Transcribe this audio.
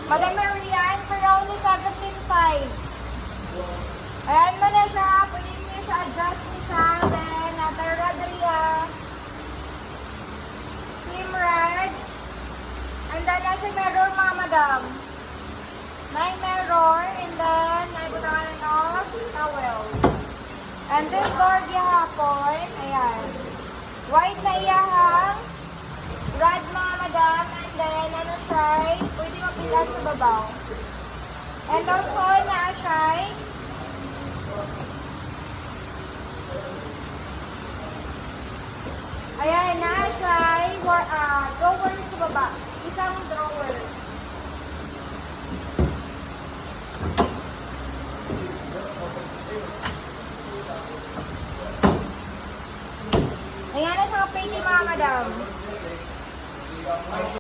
Madam Marian, for only 17.5. Ayan mo na siya. Pwede niyo siya, adjust niyo siya. Then, Terradria. Slim red. And then, nasa mirror mga madam. May mirror. And then, naibutangan ng towel. And this board gihapon. Ayan. White na iyahang. Red mga madam. And then, ano siya? Pwede mapilan sa babaw. And also, na siya. Ayan, na siya. Drawer sa baba. Isang drawer. Ayan na siya, pretty mga madam.